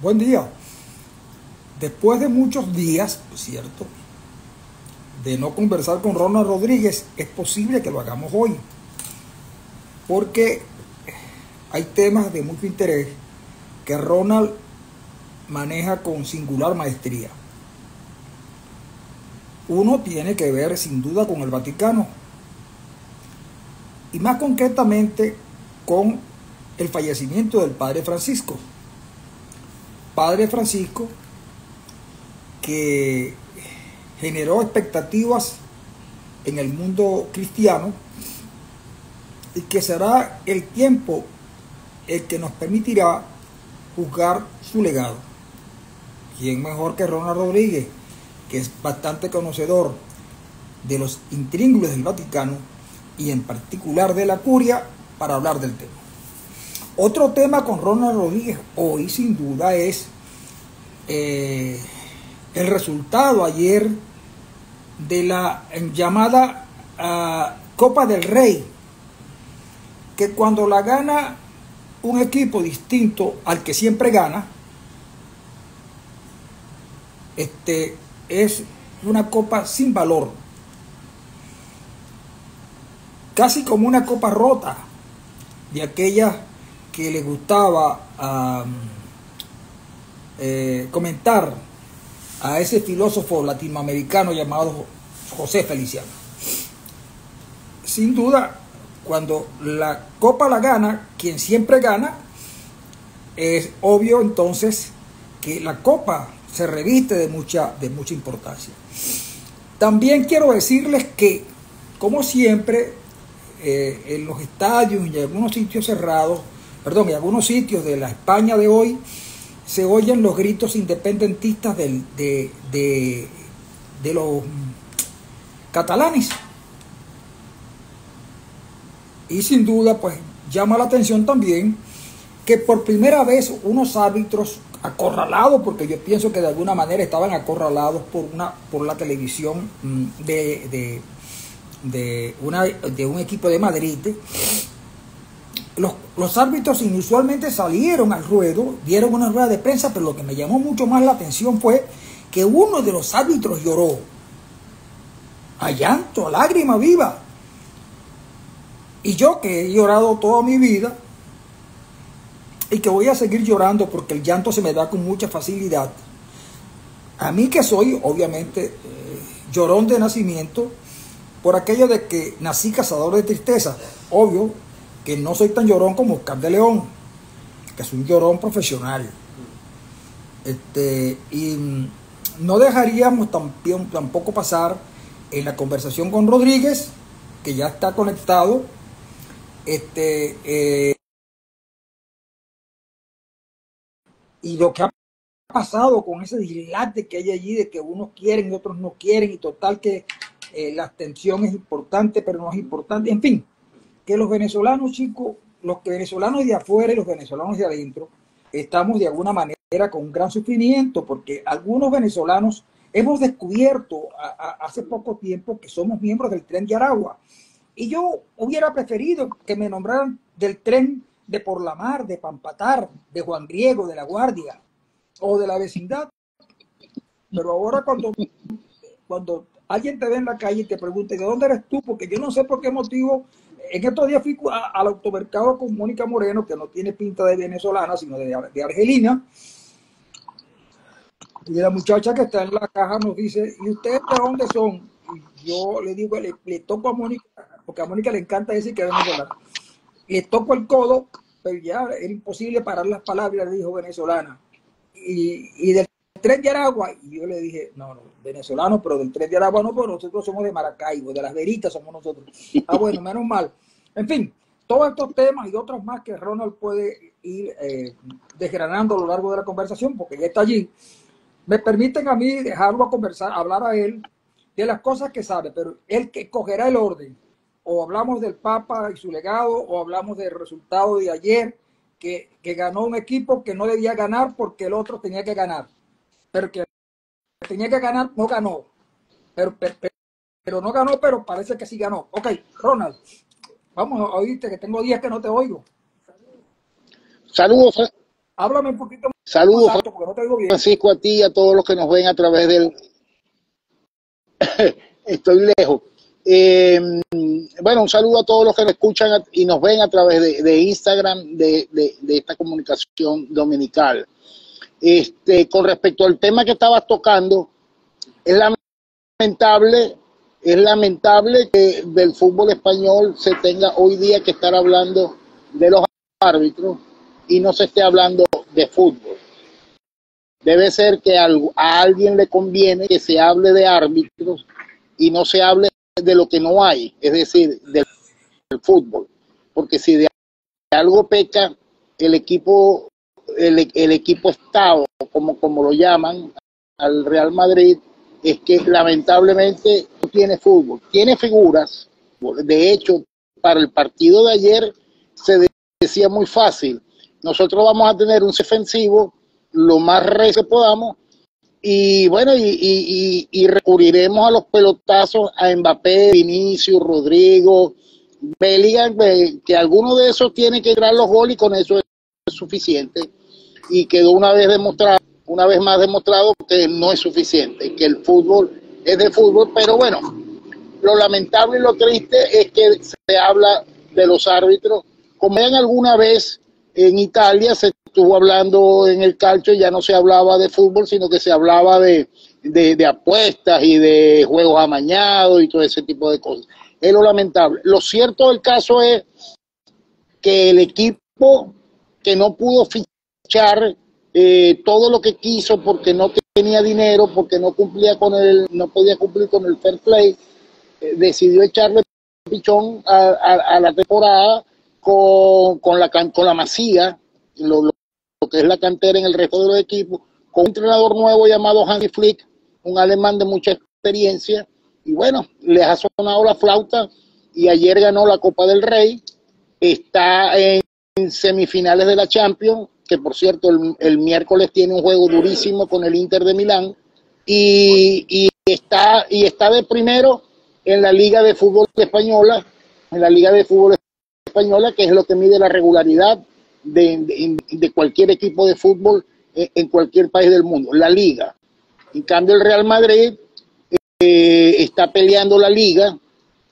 Buen día. Después de muchos días, ¿cierto?, de no conversar con Ronald Rodríguez, es posible que lo hagamos hoy, porque hay temas de mucho interés que Ronald maneja con singular maestría. Uno tiene que ver sin duda con el Vaticano, y más concretamente con el fallecimiento del Padre Francisco. Padre Francisco, que generó expectativas en el mundo cristiano y que será el tiempo el que nos permitirá juzgar su legado. ¿Quién mejor que Ronald Rodríguez, que es bastante conocedor de los intríngulis del Vaticano y en particular de la curia, para hablar del tema? Otro tema con Ronald Rodríguez hoy sin duda es el resultado ayer de la llamada Copa del Rey, que cuando la gana un equipo distinto al que siempre gana, es una copa sin valor, casi como una copa rota, de aquellas que le gustaba comentar a ese filósofo latinoamericano llamado José Feliciano. Sin duda, cuando la copa la gana quien siempre gana, es obvio entonces que la copa se reviste de mucha importancia. También quiero decirles que, como siempre, en los estadios y en algunos sitios cerrados, en algunos sitios de la España de hoy, se oyen los gritos independentistas de los catalanes. Y sin duda, pues, llama la atención también que por primera vez unos árbitros acorralados, porque yo pienso que de alguna manera estaban acorralados por la televisión de un equipo de Madrid, los árbitros inusualmente salieron al ruedo, dieron una rueda de prensa, pero lo que me llamó mucho más la atención fue que uno de los árbitros lloró a llanto, a lágrima viva. Y yo, que he llorado toda mi vida y que voy a seguir llorando porque el llanto se me da con mucha facilidad, a mí, que soy obviamente llorón de nacimiento, por aquello de que nací cazador de tristeza, obvio que no soy tan llorón como Oscar de León, que es un llorón profesional. Y no dejaríamos tampoco pasar en la conversación con Rodríguez, que ya está conectado, y lo que ha pasado con ese dislate que hay allí, de que unos quieren y otros no quieren, y total que la abstención es importante, pero no es importante. En fin, que los venezolanos, chicos, los venezolanos de afuera y los venezolanos de adentro, estamos de alguna manera con un gran sufrimiento, porque algunos venezolanos hemos descubierto hace poco tiempo que somos miembros del Tren de Aragua. Y yo hubiera preferido que me nombraran del tren de Por la Mar, de Pampatar, de Juan Griego, de La Guardia o de la vecindad. Pero ahora cuando alguien te ve en la calle y te pregunte ¿de dónde eres tú? Porque yo no sé por qué motivo. En estos días fui al automercado con Mónica Moreno, que no tiene pinta de venezolana, sino de argelina. Y la muchacha que está en la caja nos dice, ¿y ustedes de dónde son? Y yo le digo, le toco a Mónica, porque a Mónica le encanta decir que es venezolana. Le toco el codo, pero ya era imposible parar las palabras, le dijo venezolana. Y del Tren de Aragua, y yo le dije, no, venezolano, pero del Tren de Aragua no, porque nosotros somos de Maracaibo, de Las Veritas somos nosotros. Ah, bueno, menos mal. En fin, todos estos temas y otros más que Ronald puede ir desgranando a lo largo de la conversación, porque ya está allí, me permiten a mí dejarlo a conversar, hablar a él de las cosas que sabe, pero él que cogerá el orden. O hablamos del Papa y su legado, o hablamos del resultado de ayer, que ganó un equipo que no debía ganar porque el otro tenía que ganar. Pero que tenía que ganar, no ganó. Pero no ganó, pero parece que sí ganó. Ok, Ronald, vamos a oírte, que tengo días que no te oigo. Saludos. Háblame un poquito Saludos, Más alto porque no te digo bien. Francisco, a ti y a todos los que nos ven a través del... Estoy lejos. Bueno, un saludo a todos los que nos escuchan y nos ven a través de Instagram de esta comunicación dominical. Con respecto al tema que estabas tocando, es lamentable, es lamentable que del fútbol español se tenga hoy día que estar hablando de los árbitros y no se esté hablando de fútbol. Debe ser que a alguien le conviene que se hable de árbitros y no se hable de lo que no hay, es decir, del fútbol. Porque si de algo peca el equipo, el equipo Estado, como lo llaman, al Real Madrid, es que lamentablemente no tiene fútbol. Tiene figuras. De hecho, para el partido de ayer se decía muy fácil. Nosotros vamos a tener un defensivo lo más recio que podamos y bueno, y recurriremos a los pelotazos a Mbappé, Vinicius, Rodrigo, Bellingham, que alguno de esos tiene que entrar los goles y con eso es suficiente. Y quedó una vez más demostrado que no es suficiente, que el fútbol es de fútbol, pero bueno, lo lamentable y lo triste es que se habla de los árbitros. Como vean alguna vez en Italia se estuvo hablando en el calcio, ya no se hablaba de fútbol, sino que se hablaba de apuestas y de juegos amañados y todo ese tipo de cosas. Es lo lamentable. Lo cierto del caso es que el equipo que no pudo fichar todo lo que quiso porque no tenía dinero, porque no cumplía no podía cumplir con el fair play, decidió echarle pichón a la temporada con la Masía, lo que es la cantera en el resto de los equipos, con un entrenador nuevo llamado Hansi Flick, un alemán de mucha experiencia, y bueno, les ha sonado la flauta, y ayer ganó la Copa del Rey, está en semifinales de la Champions, que por cierto el miércoles tiene un juego durísimo con el Inter de Milán, y está de primero en la Liga de Fútbol Española, que es lo que mide la regularidad de cualquier equipo de fútbol en cualquier país del mundo, la Liga. En cambio, el Real Madrid está peleando la Liga,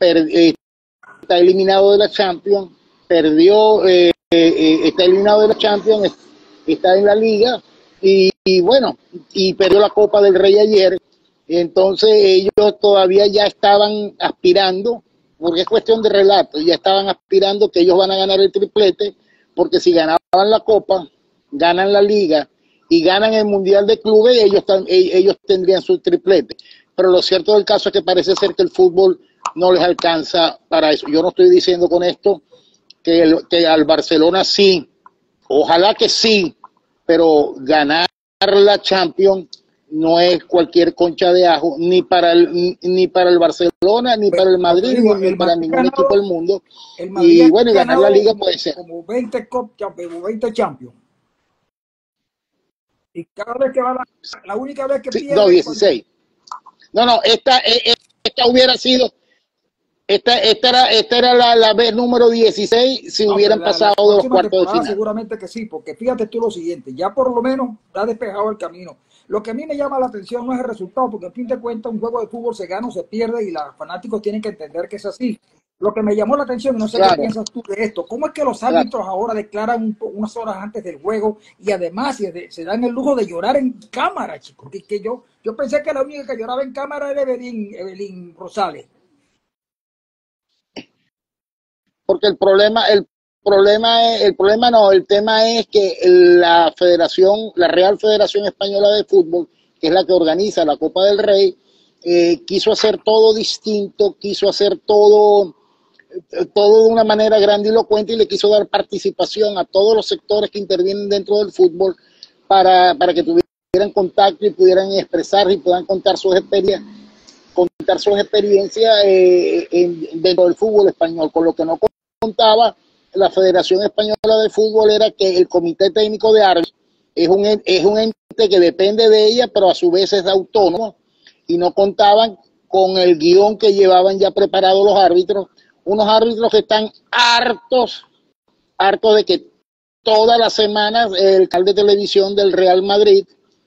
está eliminado de la Champions, está eliminado de la Champions, está en la Liga y bueno, y perdió la Copa del Rey ayer. Entonces ellos todavía ya estaban aspirando, porque es cuestión de relato, ya estaban aspirando que ellos van a ganar el triplete, porque si ganaban la Copa, ganan la Liga y ganan el Mundial de Clubes, ellos tendrían su triplete. Pero lo cierto del caso es que parece ser que el fútbol no les alcanza para eso. Yo no estoy diciendo con esto que al Barcelona sí, ojalá que sí, pero ganar la Champions no es cualquier concha de ajo, ni para el Barcelona, ni para el Madrid, Digo, ni para ningún equipo del mundo. el Madrid Y ha bueno, y ganar la ganado Liga puede ser. como 20 como 20 Champions. Y cada vez que va la única vez que Sí, no, pierde 16. No, esta hubiera sido, esta era la vez número 16 si no, hubieran pasado de los próxima cuartos de temporada final. seguramente que sí, porque fíjate tú lo siguiente, ya por lo menos ha despejado el camino. Lo que a mí me llama la atención no es el resultado, porque a fin de cuentas un juego de fútbol se gana o se pierde y los fanáticos tienen que entender que es así. Lo que me llamó la atención, y no sé qué Claro, piensas tú de esto, ¿cómo es que los claro. árbitros ahora declaran unas horas antes del juego y además se dan el lujo de llorar en cámara, chicos? Que yo pensé que la única que lloraba en cámara era Evelyn Rosales. Porque el tema es que la Real Federación Española de Fútbol, que es la que organiza la Copa del Rey, quiso hacer todo distinto, quiso hacer todo de una manera grandilocuente y le quiso dar participación a todos los sectores que intervienen dentro del fútbol para que tuvieran contacto y pudieran expresar y puedan contar sus experiencias dentro del fútbol español, con lo que no contaba la Federación Española de Fútbol era que el Comité Técnico de Árbitros es un ente que depende de ella, pero a su vez es autónomo, y no contaban con el guión que llevaban ya preparado los árbitros, unos árbitros que están hartos de que todas las semanas el canal de televisión del Real Madrid,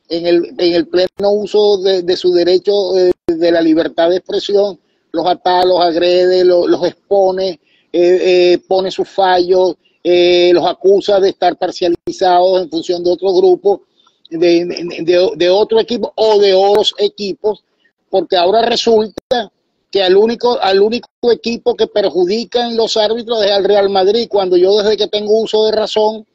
en el pleno uso de su derecho de la libertad de expresión, los ataca, los agrede, los expone, pone sus fallos, los acusa de estar parcializados en función de otro grupo, de otro equipo o de otros equipos, porque ahora resulta que al único equipo que perjudican los árbitros es al Real Madrid, cuando yo desde que tengo uso de razón,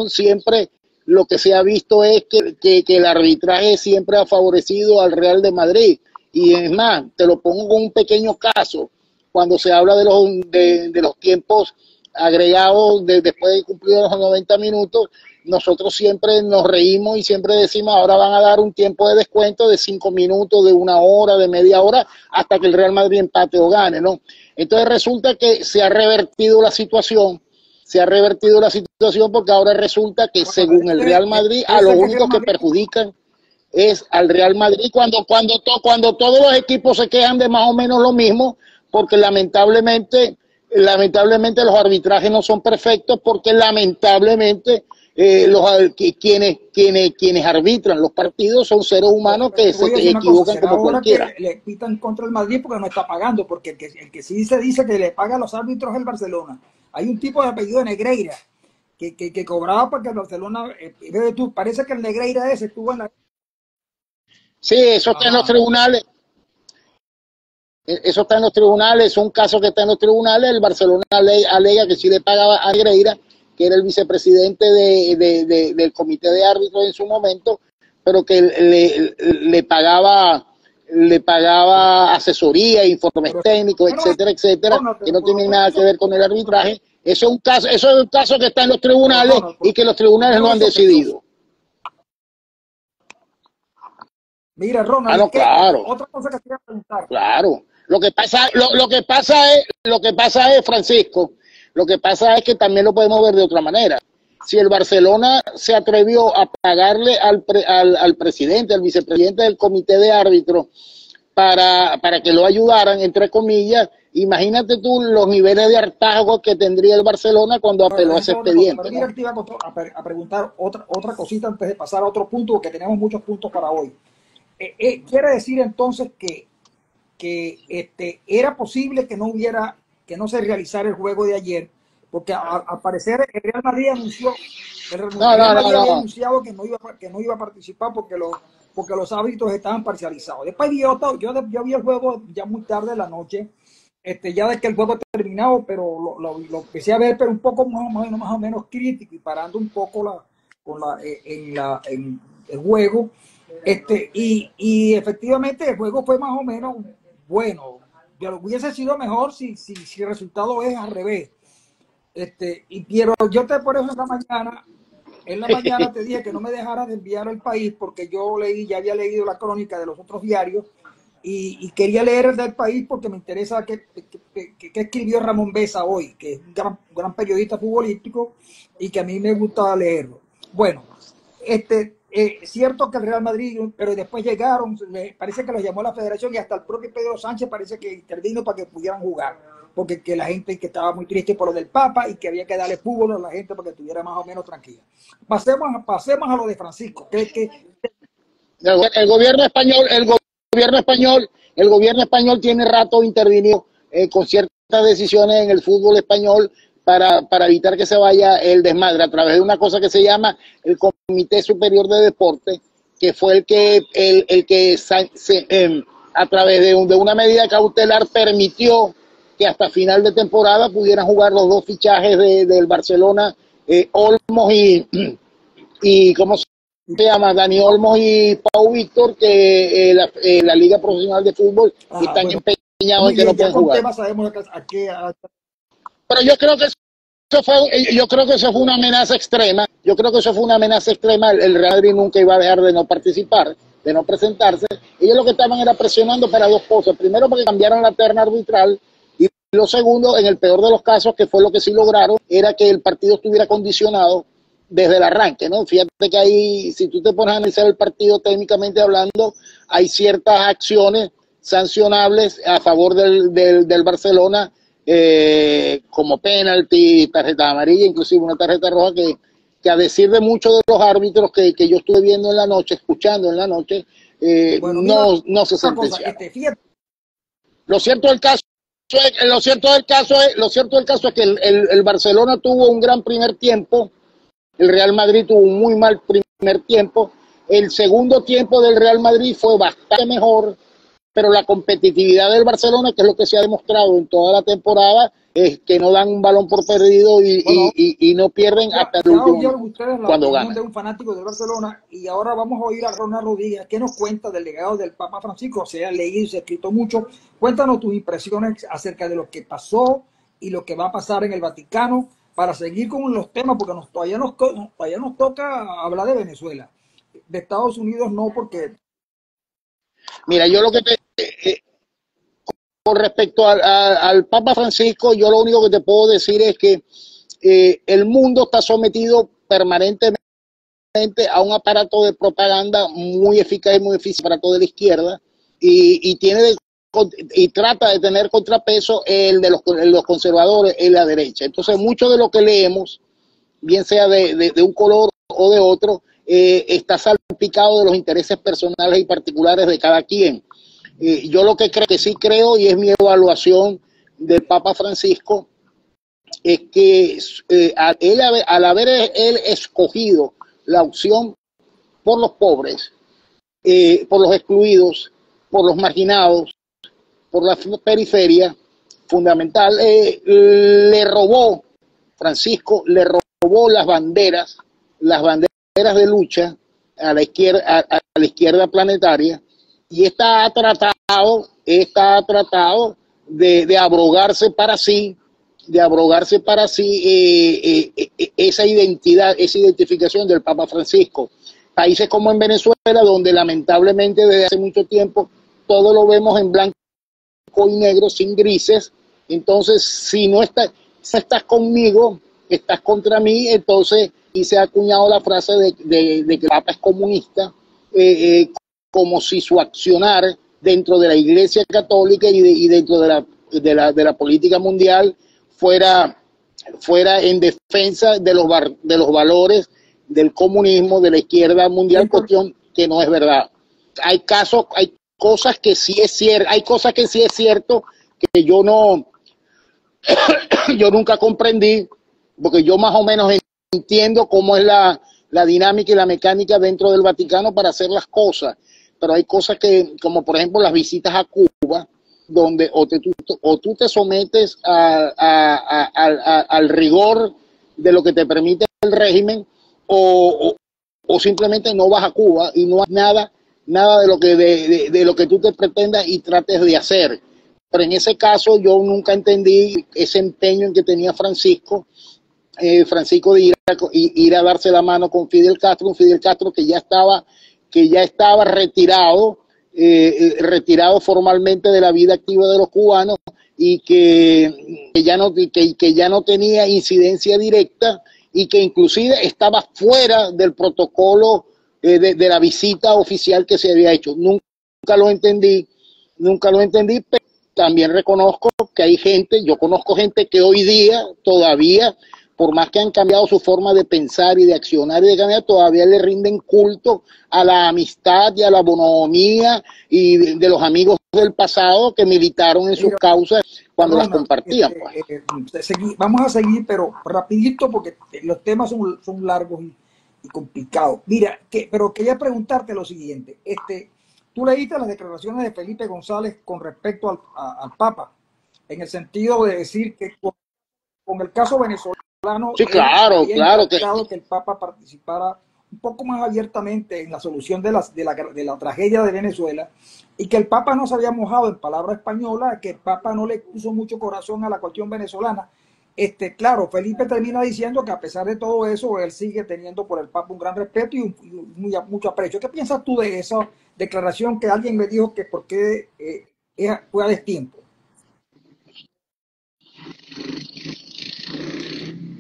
siempre lo que se ha visto es que el arbitraje siempre ha favorecido al Real de Madrid. Y es más, te lo pongo con un pequeño caso, cuando se habla de los tiempos agregados después de cumplir los 90 minutos, nosotros siempre nos reímos y siempre decimos, ahora van a dar un tiempo de descuento de 5 minutos, de 1 hora, de media hora, hasta que el Real Madrid empate o gane, ¿no? Entonces resulta que se ha revertido la situación, porque ahora resulta que según el Real Madrid, a lo único que perjudican es al Real Madrid, cuando todos los equipos se quejan de más o menos lo mismo, porque lamentablemente los arbitrajes no son perfectos, porque lamentablemente quienes arbitran los partidos son seres humanos que se equivocan como cualquiera. Que le pitan contra el Madrid porque no está pagando, porque el que sí se dice que le paga a los árbitros es el Barcelona. Hay un tipo de apellido de Negreira que cobraba porque el Barcelona, parece que el Negreira ese estuvo en la... Sí, eso está en los tribunales. Eso está en los tribunales, es un caso que está en los tribunales. El Barcelona alega que sí le pagaba a Negreira, que era el vicepresidente del comité de árbitros en su momento, pero que le pagaba asesoría, informes técnicos, etcétera, que no tienen nada que ver con el arbitraje. Eso es un caso que está en los tribunales y que los tribunales no han decidido. Mira, Ronald, claro. Otra cosa que quería preguntar. Claro. Lo que pasa es, Francisco, lo que pasa es que también lo podemos ver de otra manera. Si el Barcelona se atrevió a pagarle al presidente, al vicepresidente del comité de árbitros para que lo ayudaran, entre comillas, imagínate tú los niveles de hartazgo que tendría el Barcelona cuando apeló a ese expediente. Pero mira, te iba a preguntar otra cosita antes de pasar a otro punto, porque tenemos muchos puntos para hoy. Quiere decir entonces que era posible que no se realizara el juego de ayer, porque al parecer el Real Madrid anunció había anunciado que no iba a participar porque los árbitros estaban parcializados. Después yo vi el juego ya muy tarde de la noche, ya de que el juego terminado, pero lo empecé a ver, pero un poco más o menos crítico y parando un poco en el juego. Y efectivamente el juego fue más o menos bueno. Hubiese sido mejor si el resultado es al revés. Pero yo por eso en la mañana te dije que no me dejara de enviar al país, porque ya había leído la crónica de los otros diarios y quería leer el del país porque me interesa qué escribió Ramón Besa hoy, que es un gran periodista futbolístico y que a mí me gusta leerlo. Bueno, cierto que el Real Madrid, pero después llegaron, parece que los llamó la federación y hasta el propio Pedro Sánchez parece que intervino para que pudieran jugar, porque que la gente que estaba muy triste por lo del Papa y que había que darle fútbol a la gente para que estuviera más o menos tranquila. Pasemos a lo de Francisco. El gobierno español tiene rato intervinido con ciertas decisiones en el fútbol español para evitar que se vaya el desmadre a través de una cosa que se llama el Comité Superior de Deporte, que fue el que a través de una medida cautelar permitió que hasta final de temporada pudieran jugar los dos fichajes del Barcelona, Olmos y ¿cómo se llama? Dani Olmos y Pau Víctor, que la Liga Profesional de Fútbol están empeñados en que no pueden jugar. Pero yo creo que eso fue una amenaza extrema. El Real Madrid nunca iba a dejar de no participar, de no presentarse. Ellos lo que estaban era presionando para dos cosas. Primero, porque cambiaron la terna arbitral. Y lo segundo, en el peor de los casos, que fue lo que sí lograron, era que el partido estuviera condicionado desde el arranque, ¿no? Fíjate que ahí, si tú te pones a analizar el partido técnicamente hablando, hay ciertas acciones sancionables a favor del Barcelona como penalti, tarjeta amarilla, inclusive una tarjeta roja que a decir de muchos de los árbitros que yo estuve viendo en la noche, escuchando en la noche, Bueno, mira no se una cosa, sentenciaron. fíjate, Lo cierto del caso es que el Barcelona tuvo un gran primer tiempo, el Real Madrid tuvo un muy mal primer tiempo, el segundo tiempo del Real Madrid fue bastante mejor, pero la competitividad del Barcelona, que es lo que se ha demostrado en toda la temporada, es que no dan un balón por perdido bueno, y no pierden hasta el ya último oyeron minuto, ustedes la cuando opinión ganan. de un fanático del Barcelona y ahora vamos a oír a Ronald Rodríguez que nos cuenta del legado del Papa Francisco. Se ha leído y se ha escrito mucho. Cuéntanos tus impresiones acerca de lo que pasó y lo que va a pasar en el Vaticano para seguir con los temas, porque todavía nos toca hablar de Venezuela. De Estados Unidos no, porque... Mira, yo lo que con respecto al Papa Francisco, yo lo único que te puedo decir es que el mundo está sometido permanentemente a un aparato de propaganda muy eficaz y muy eficiente para toda la izquierda y trata de tener contrapeso el de los conservadores en la derecha. Entonces, mucho de lo que leemos, bien sea de un color o de otro, está salpicado de los intereses personales y particulares de cada quien. Yo lo que sí creo, y es mi evaluación del Papa Francisco, es que al haber él escogido la opción por los pobres, por los excluidos, por los marginados, por la periferia, fundamental, Francisco le robó las banderas de lucha a la izquierda planetaria, y está tratado de abrogarse para sí, esa identificación del Papa Francisco. Países como en Venezuela, donde lamentablemente desde hace mucho tiempo todo lo vemos en blanco y negro, sin grises. Entonces, si estás conmigo, estás contra mí. Entonces, y se ha acuñado la frase de que el Papa es comunista, como si su accionar dentro de la Iglesia Católica y dentro de la política mundial fuera en defensa de los valores del comunismo, de la izquierda mundial, cuestión que no es verdad. Hay cosas que sí es cierto que yo nunca comprendí, porque yo más o menos entiendo cómo es la dinámica y la mecánica dentro del Vaticano para hacer las cosas, pero hay cosas como por ejemplo las visitas a Cuba, donde o tú te sometes al rigor de lo que te permite el régimen, o simplemente no vas a Cuba y no hay nada de lo que tú te pretendas y trates de hacer. Pero en ese caso yo nunca entendí ese empeño en que tenía Francisco de ir a darse la mano con Fidel Castro, un Fidel Castro que ya estaba retirado formalmente de la vida activa de los cubanos, y que ya no tenía incidencia directa, y que inclusive estaba fuera del protocolo de la visita oficial que se había hecho. Nunca lo entendí, pero también reconozco que yo conozco gente que hoy día todavía, por más que han cambiado su forma de pensar y de accionar y de caminar, todavía le rinden culto a la amistad y a la bonomía y de los amigos del pasado que militaron en sus causas cuando las compartían. Vamos a seguir, pero rapidito, porque los temas son largos y complicados. Mira, pero quería preguntarte lo siguiente. Tú leíste las declaraciones de Felipe González con respecto al Papa, en el sentido de decir que con el caso venezolano, sí, claro que el Papa participara un poco más abiertamente en la solución de la tragedia de Venezuela, y que el Papa no se había mojado, en palabra española, que el Papa no le puso mucho corazón a la cuestión venezolana. Claro, Felipe termina diciendo que a pesar de todo eso, él sigue teniendo por el Papa un gran respeto y mucho aprecio. ¿Qué piensas tú de esa declaración que alguien me dijo que por qué fue a destiempo?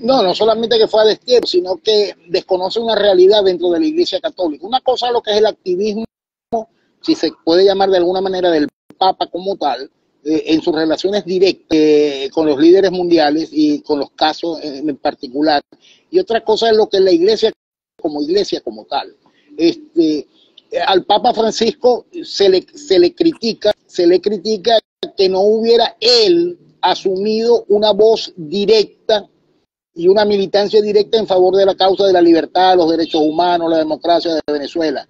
No solamente que fue a destiempo, sino que desconoce una realidad dentro de la Iglesia Católica. Una cosa es lo que es el activismo, si se puede llamar de alguna manera, del Papa como tal, en sus relaciones directas con los líderes mundiales y con los casos en particular. Y otra cosa es lo que la iglesia como tal. Al Papa Francisco se le critica que no hubiera él asumido una voz directa y una militancia directa en favor de la causa de la libertad, los derechos humanos, la democracia de Venezuela.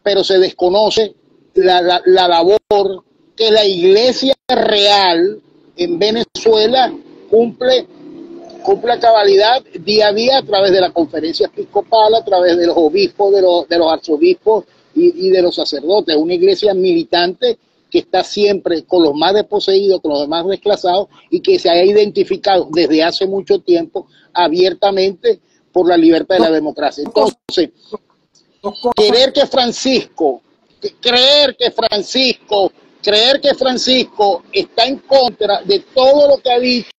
Pero se desconoce la labor que la iglesia real en Venezuela cumple a cabalidad día a día a través de la conferencia episcopal, a través de los obispos, de los arzobispos y de los sacerdotes. Una iglesia militante que está siempre con los más desposeídos, con los demás desclasados, y que se ha identificado desde hace mucho tiempo abiertamente por la libertad y la democracia. Entonces, creer que Francisco está en contra de todo lo que ha dicho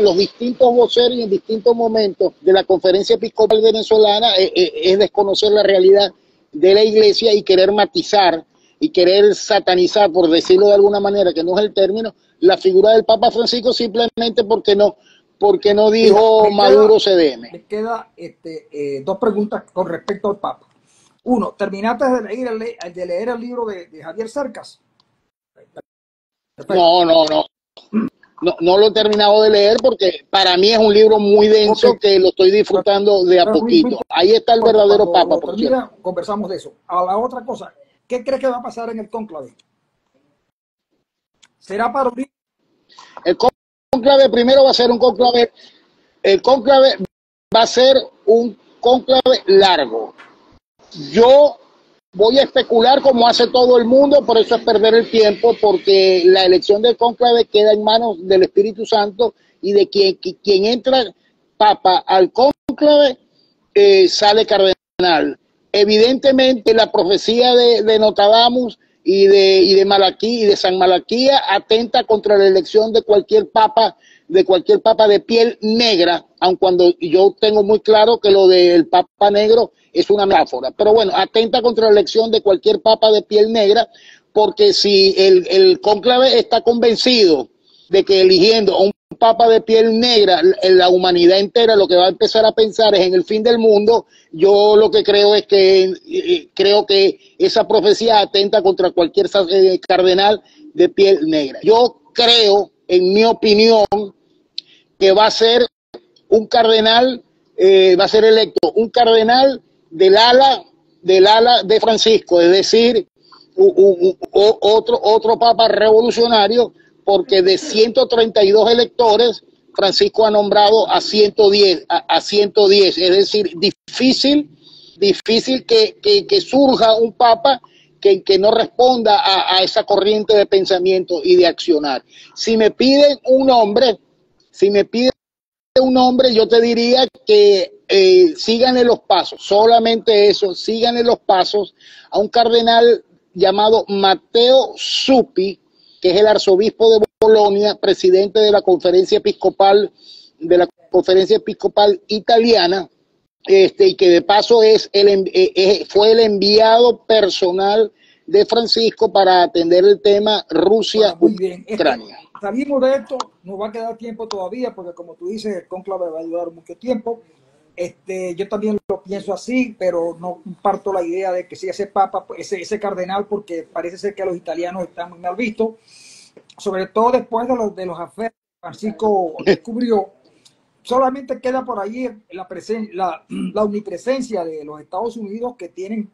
los distintos voceros en distintos momentos de la conferencia episcopal venezolana es desconocer la realidad de la iglesia y querer matizar y querer satanizar, por decirlo de alguna manera, que no es el término, la figura del Papa Francisco simplemente porque no dijo Maduro CDM. Me queda dos preguntas con respecto al Papa. Uno, ¿terminaste de leer el libro de Javier Cercas? No lo he terminado de leer porque para mí es un libro muy denso que lo estoy disfrutando de a poquito. Ahí está el verdadero Papa, por cierto. Conversamos de eso. A la otra cosa, ¿qué crees que va a pasar en el cónclave? ¿Será para abrir? El cónclave primero va a ser un cónclave. El cónclave va a ser un cónclave largo. Yo voy a especular como hace todo el mundo, por eso es perder el tiempo, porque la elección del cónclave queda en manos del Espíritu Santo y de quien entra papa al cónclave sale cardenal. Evidentemente la profecía de Nostradamus y de Malaquía y de San Malaquía atenta contra la elección de cualquier papa de piel negra, aun cuando yo tengo muy claro que lo del papa negro es una metáfora, pero bueno, atenta contra la elección de cualquier papa de piel negra, porque si el cónclave está convencido de que eligiendo a un papa de piel negra, la humanidad entera lo que va a empezar a pensar es en el fin del mundo, yo lo que creo es que creo que esa profecía atenta contra cualquier cardenal de piel negra. Yo creo, en mi opinión, que va a ser un cardenal, va a ser electo un cardenal del ala de Francisco, es decir, otro papa revolucionario, porque de 132 electores, Francisco ha nombrado a 110, es decir, difícil que surja un papa que no responda a esa corriente de pensamiento y de accionar. Si me piden un nombre, yo te diría que síganle los pasos, solamente eso, síganle los pasos a un cardenal llamado Matteo Zuppi, que es el arzobispo de Bolonia, presidente de la conferencia episcopal italiana, y que de paso fue el enviado personal de Francisco para atender el tema Rusia-Ucrania. Salimos de esto, nos va a quedar tiempo todavía, porque como tú dices, el cónclave va a durar mucho tiempo. Yo también lo pienso así, pero no comparto la idea de que sea ese papa, ese cardenal, porque parece ser que los italianos están muy mal vistos, sobre todo después de los aferos que Francisco descubrió. Solamente queda por allí la omnipresencia de los Estados Unidos, que tienen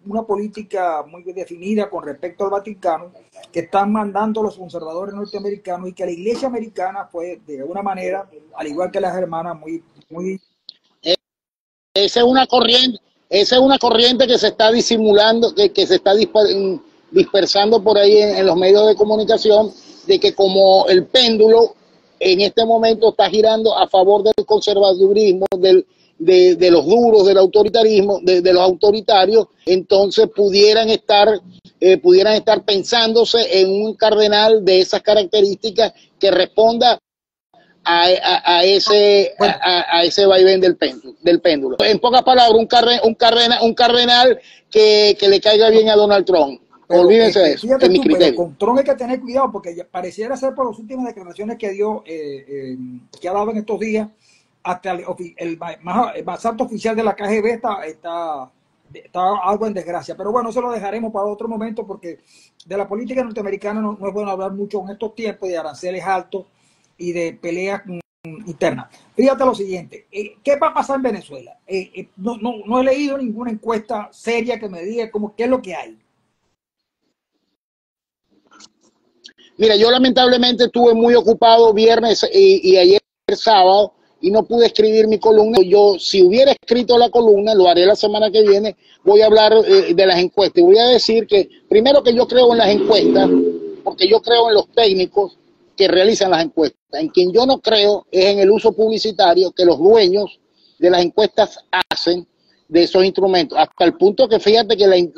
una política muy definida con respecto al Vaticano, que están mandando los conservadores norteamericanos, y que la iglesia americana, pues, de alguna manera, al igual que las hermanas, muy Esa es una corriente que se está disimulando, que se está dispersando por ahí en los medios de comunicación, de que como el péndulo en este momento está girando a favor del conservadurismo, de los duros, del autoritarismo, de los autoritarios, entonces pudieran estar pensándose en un cardenal de esas características que responda a ese vaivén del péndulo. En pocas palabras, un cardenal que le caiga bien a Donald Trump. Pero Olvídense de eso, fíjate en mi tú, pero criterio. con Trump hay que tener cuidado porque pareciera ser por las últimas declaraciones que dio, que ha dado en estos días, hasta el más alto oficial de la KGB está algo en desgracia. Pero bueno, eso lo dejaremos para otro momento porque de la política norteamericana no es bueno hablar mucho en estos tiempos de aranceles altos y de peleas internas. Fíjate lo siguiente, ¿qué va a pasar en Venezuela? No he leído ninguna encuesta seria que me diga qué es lo que hay. Mira, yo lamentablemente estuve muy ocupado viernes y ayer sábado y no pude escribir mi columna. Yo, si hubiera escrito la columna, lo haré la semana que viene, voy a hablar de las encuestas. Y voy a decir que, primero que yo creo en las encuestas, porque yo creo en los técnicos que realizan las encuestas. En quien yo no creo es en el uso publicitario que los dueños de las encuestas hacen de esos instrumentos. Hasta el punto que fíjate que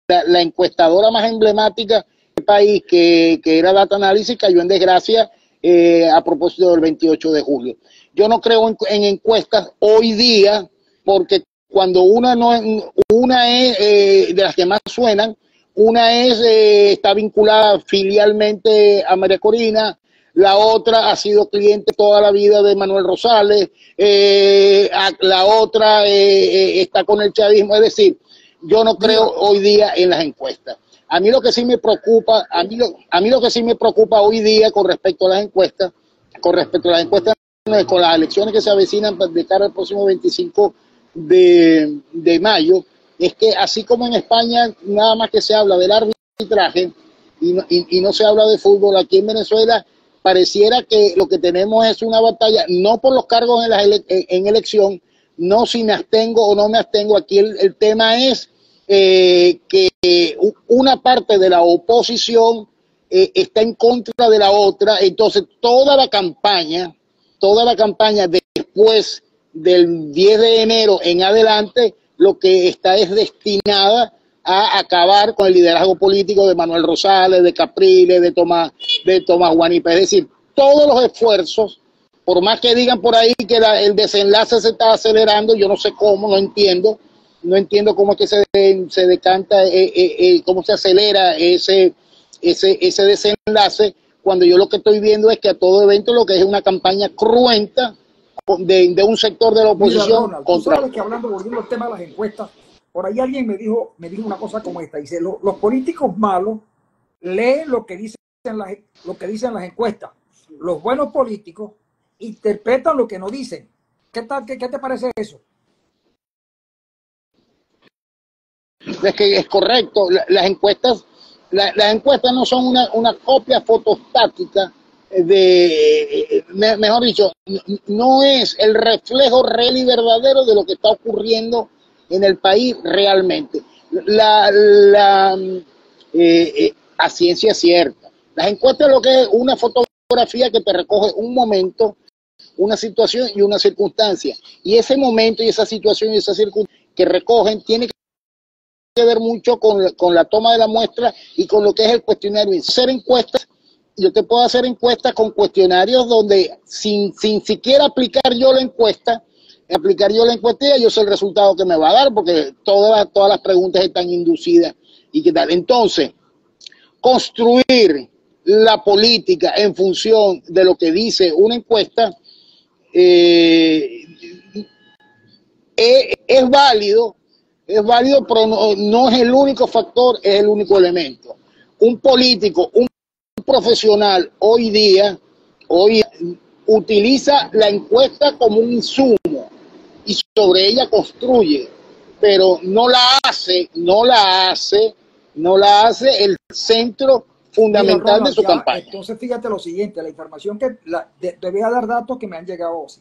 la encuestadora más emblemática país que era Data Analysis cayó en desgracia a propósito del 28 de julio. Yo no creo en encuestas hoy día porque cuando una es de las que más suenan, está vinculada filialmente a María Corina, la otra ha sido cliente toda la vida de Manuel Rosales, la otra está con el chavismo, es decir, yo no creo hoy día en las encuestas. A mí lo que sí me preocupa, lo que sí me preocupa hoy día con respecto a las encuestas, con las elecciones que se avecinan de cara al próximo 25 de mayo, es que así como en España nada más que se habla del arbitraje y no se habla de fútbol, aquí en Venezuela pareciera que lo que tenemos es una batalla, no por los cargos en elección, no si me abstengo o no me abstengo, aquí el tema es que una parte de la oposición está en contra de la otra, entonces toda la campaña después del 10 de enero en adelante, lo que está es destinada a acabar con el liderazgo político de Manuel Rosales, de Capriles, de Tomás Guanipa. Es decir, todos los esfuerzos, por más que digan por ahí que el desenlace se está acelerando, yo no sé cómo, no entiendo cómo es que se decanta, cómo se acelera ese desenlace, cuando yo lo que estoy viendo es que a todo evento lo que es una campaña cruenta de un sector de la oposición. Mira, Ronald, tú sabes que volviendo al tema de las encuestas, por ahí alguien me dijo una cosa como esta, dice, los políticos malos leen lo que dicen las encuestas, los buenos políticos interpretan lo que no dicen. ¿Qué te parece eso? Es que es correcto, las encuestas no son una copia fotostática mejor dicho, no es el reflejo real y verdadero de lo que está ocurriendo en el país realmente. A ciencia cierta, las encuestas lo que es una fotografía que te recoge un momento, una situación y una circunstancia, y ese momento y esa situación y esa circunstancia que recogen tiene que ver mucho con la toma de la muestra y con lo que es el cuestionario. Hacer encuestas, yo te puedo hacer encuestas con cuestionarios donde sin siquiera aplicar yo la encuesta y yo sé el resultado que me va a dar porque todas las preguntas están inducidas y qué tal. Entonces, construir la política en función de lo que dice una encuesta es válido, pero no es el único factor, es el único elemento. Un político, un profesional hoy utiliza la encuesta como un insumo y sobre ella construye, pero no la hace el centro fundamental. Mira, Ronald, de su campaña. Entonces fíjate lo siguiente, la información te voy a dar datos que me han llegado hoy.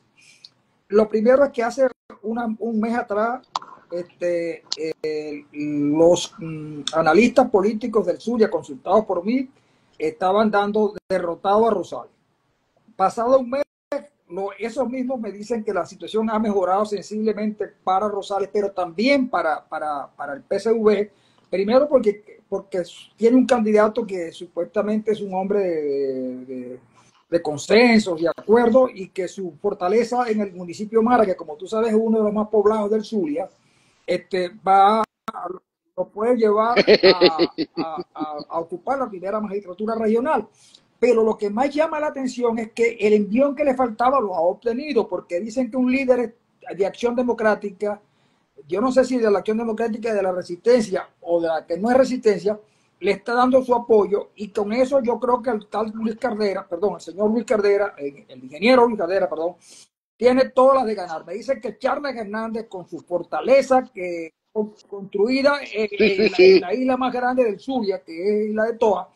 Lo primero es que hace un mes atrás los analistas políticos del Zulia, consultados por mí, estaban dando derrotado a Rosales. Pasado un mes, esos mismos me dicen que la situación ha mejorado sensiblemente para Rosales, pero también para el PSV. Primero porque tiene un candidato que supuestamente es un hombre de consensos, de acuerdo, y que su fortaleza en el municipio Mara, que como tú sabes es uno de los más poblados del Zulia, lo lo puede llevar a ocupar la primera magistratura regional. Pero lo que más llama la atención es que el envión que le faltaba lo ha obtenido, porque dicen que un líder de Acción Democrática, yo no sé si de la Acción Democrática, de la Resistencia o de la que no es Resistencia, le está dando su apoyo, y con eso yo creo que el tal Luis Cardera, perdón, el señor Luis Cardera, el ingeniero Luis Cardera, perdón, tiene todas las de ganar. Me dicen que Charles Hernández, con su fortaleza que construida en la isla más grande del Zulia, que es la de Toa,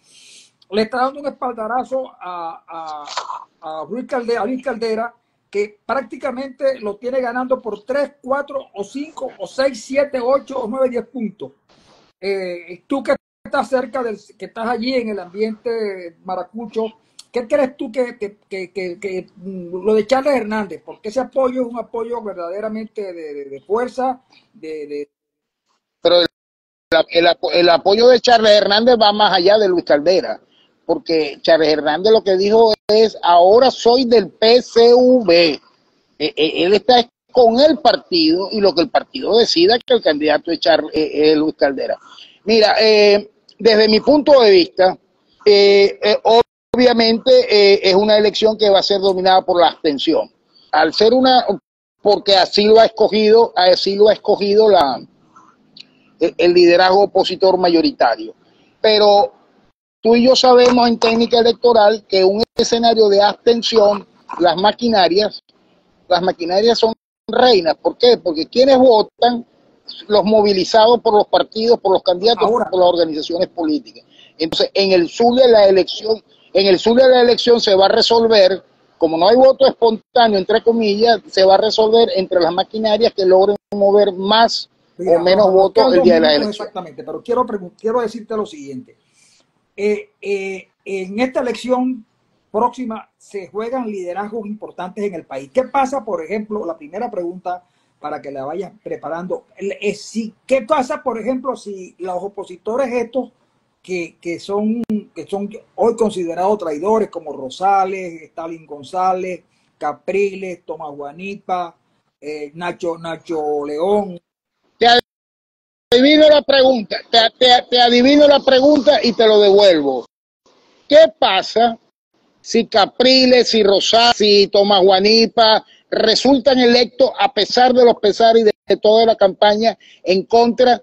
le está dando un espaldarazo a Luis Caldera, que prácticamente lo tiene ganando por 3, 4 o 5 o 6, 7, 8 o 9, 10 puntos. Tú que estás cerca que estás allí en el ambiente maracucho, ¿qué crees tú que lo de Charles Hernández? Porque ese apoyo es un apoyo verdaderamente de fuerza, Pero el apoyo de Charles Hernández va más allá de Luis Caldera, porque Charles Hernández lo que dijo es: ahora soy del PCV. Él está con el partido, y lo que el partido decida, que el candidato es Luis Caldera. Mira, desde mi punto de vista, obviamente es una elección que va a ser dominada por la abstención. Al ser porque así lo ha escogido el liderazgo opositor mayoritario. Pero tú y yo sabemos en técnica electoral que un escenario de abstención, las maquinarias son reinas. ¿Por qué? Porque quienes votan, los movilizados por los partidos, por los candidatos, por las organizaciones políticas. Entonces, en el Zulia la elección se va a resolver, como no hay voto espontáneo, entre comillas, se va a resolver entre las maquinarias que logren mover más o menos votos el día de la elección. Exactamente, pero quiero decirte lo siguiente. En esta elección próxima se juegan liderazgos importantes en el país. ¿Qué pasa, por ejemplo? La primera pregunta, para que la vayas preparando, es ¿qué pasa, por ejemplo, si los opositores estos que son hoy considerados traidores, como Rosales, Stalin González, Capriles, Tomás Guanipa, Nacho León? Te adivino la pregunta, te adivino la pregunta y te lo devuelvo. ¿Qué pasa si Capriles, si Rosales, si Tomás Guanipa resultan electos a pesar de los pesares y de toda la campaña en contra?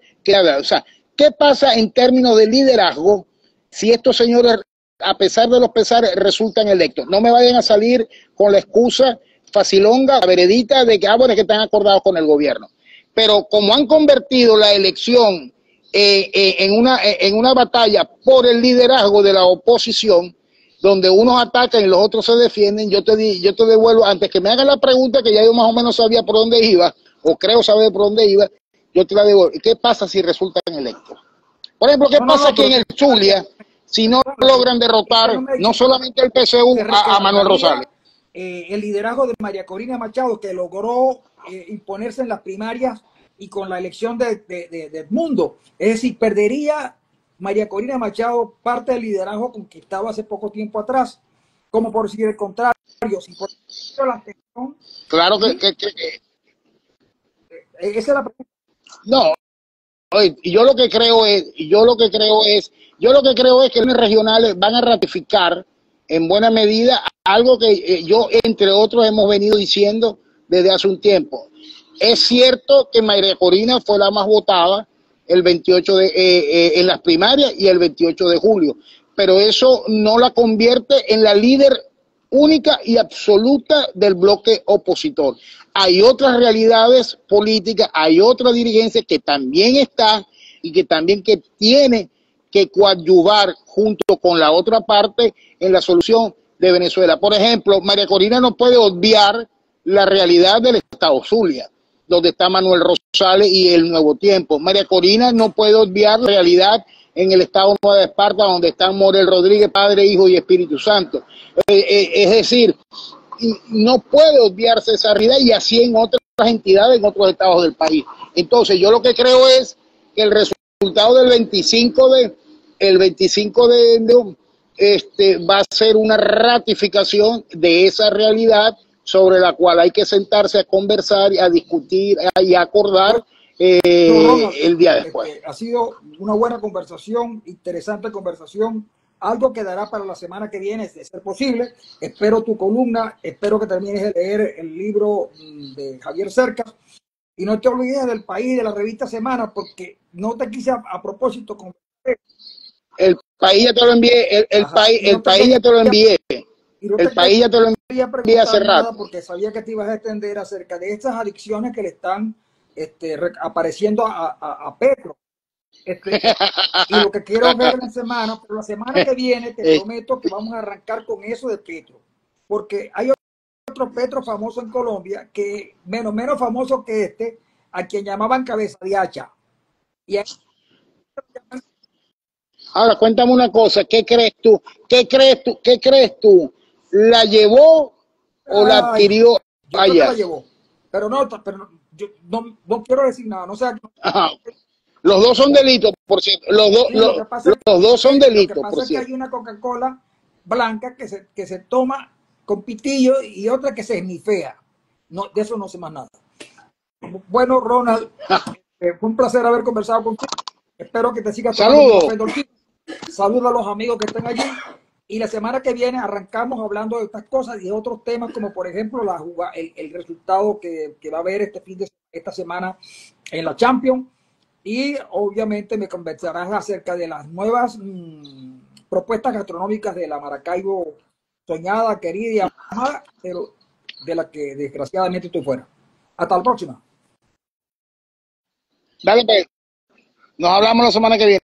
O sea, ¿qué pasa en términos de liderazgo si estos señores, a pesar de los pesares, resultan electos? No me vayan a salir con la excusa facilonga, veredita, de que, bueno, es que están acordados con el gobierno. Pero como han convertido la elección en una batalla por el liderazgo de la oposición, donde unos atacan y los otros se defienden, yo te devuelvo, antes que me hagan la pregunta, que ya yo más o menos sabía por dónde iba, o creo saber por dónde iba, yo te la devuelvo. ¿Qué pasa si resultan electos? Por ejemplo, ¿qué pasa aquí en el Zulia si no logran derrotar no solamente el PSU a Manuel Rosales? El liderazgo de María Corina Machado, que logró imponerse en las primarias y con la elección de Edmundo. Es decir, perdería María Corina Machado parte del liderazgo conquistado hace poco tiempo atrás, como por decir el contrario. Si por la atención, claro que esa es la pregunta. No, yo lo que creo es que los regionales van a ratificar en buena medida algo que yo, entre otros, hemos venido diciendo desde hace un tiempo. Es cierto que María Corina fue la más votada el 28 en las primarias y el 28 de julio, pero eso no la convierte en la líder única y absoluta del bloque opositor. Hay otras realidades políticas, hay otra dirigencia que también está y que también tiene que coadyuvar junto con la otra parte en la solución de Venezuela. Por ejemplo, María Corina no puede obviar la realidad del Estado Zulia, donde está Manuel Rosales y el Nuevo Tiempo. María Corina no puede obviar la realidad en el Estado Nueva de Esparta, donde están Morel Rodríguez, Padre, Hijo y Espíritu Santo. Es decir, no puede obviarse esa realidad, y así en otras entidades, en otros estados del país. Entonces, yo lo que creo es que el resultado del 25 va a ser una ratificación de esa realidad sobre la cual hay que sentarse a conversar, a discutir y a acordar No, Ronald, el día después. ha sido una buena conversación, interesante conversación. Algo quedará para la semana que viene, de ser posible. Espero tu columna, espero que termines de leer el libro de Javier Cercas. Y no te olvides del País, de la revista Semana, porque no te quise a propósito. El país ya te lo envié, Ajá, y no el te país quería, ya te lo envié. y no El te país ya te lo quería envié hace preguntar nada rato. porque sabía que te ibas a extender acerca de estas adicciones que le están apareciendo a Petro. Y lo que quiero ver en la semana, pero la semana que viene te prometo que vamos a arrancar con eso de Petro, porque hay otro Petro famoso en Colombia, que menos famoso que a quien llamaban cabeza de hacha. Y Ahora, cuéntame una cosa, ¿qué crees tú? ¿Qué crees tú? ¿Qué crees tú? ¿La llevó o la ay, adquirió yo creo que la allá? llevó, pero yo no quiero decir nada, no sé. Ajá. Los dos son delitos, por cierto. Sí, Los dos son lo que delitos, por pasa es que cierto. hay una Coca-Cola blanca que se toma con pitillo y otra que se esnifea. No, de eso no sé más nada. Bueno, Ronald, fue un placer haber conversado contigo. Espero que te sigas tomando tu Saludos. café Dolcito. Saluda a los amigos que estén allí. Y la semana que viene arrancamos hablando de estas cosas y de otros temas, como por ejemplo el resultado que va a haber esta semana en la Champions. Y obviamente me conversarás acerca de las nuevas propuestas gastronómicas de la Maracaibo soñada, querida y amada, pero de la que desgraciadamente estoy fuera. Hasta la próxima. Dale, pues. Nos hablamos la semana que viene.